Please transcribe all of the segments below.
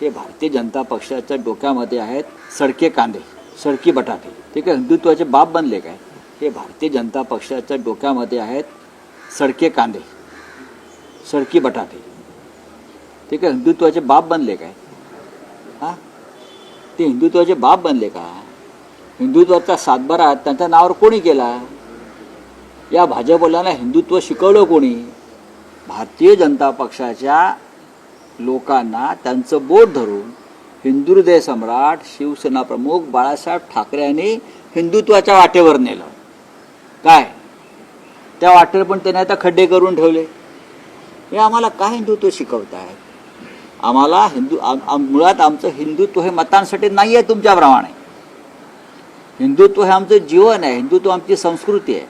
हे भारतीय जनता पक्षाच्या डोक्यामध्ये आहेत सडके कांदे, सडकी बटाटे. ते काय हिंदुत्वाचे बाप बनले काय? हे भारतीय जनता पक्षाच्या डोक्यामध्ये आहेत सडके कांदे, सडकी बटाटे. ते काय हिंदुत्वाचे बाप बनले काय? हां, ते हिंदुत्वाचे बाप बनले का? हिंदुत्वाचा सातबारा त्यांच्या नावावर कोणी केला? या भाजपवाल्यांना हिंदुत्व शिकवलं कोणी? भारतीय जनता पक्षाच्या लोकांना त्यांचं बोट धरून हिंदू हृदय सम्राट शिवसेना प्रमुख बाळासाहेब ठाकरे यांनी हिंदुत्वाच्या वाटेवर नेलं. काय त्या वाटेवर पण त्याने आता खड्डे करून ठेवले. हे आम्हाला काय हिंदुत्व शिकवत आहेत? आम्हाला मुळात आमचं हिंदुत्व हे मतांसाठी नाही आहे. तुमच्याप्रमाणे हिंदुत्व हे आमचं जीवन आहे, हिंदुत्व आमची संस्कृती आहे.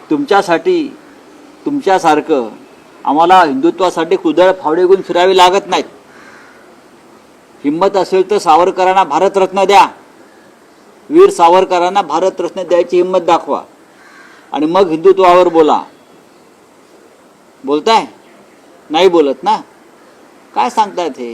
तुमच्यासाठी तुमच्यासारखं आम्हाला हिंदुत्वासाठी कुदळ फावडे घेऊन फिरावे लागत नाहीत. हिंमत असेल तर सावरकरांना भारतरत्न द्या, वीर सावरकरांना भारतरत्न द्यायची हिंमत दाखवा आणि मग हिंदुत्वावर बोला. बोलताय? नाही बोलत ना, काय सांगतायत हे?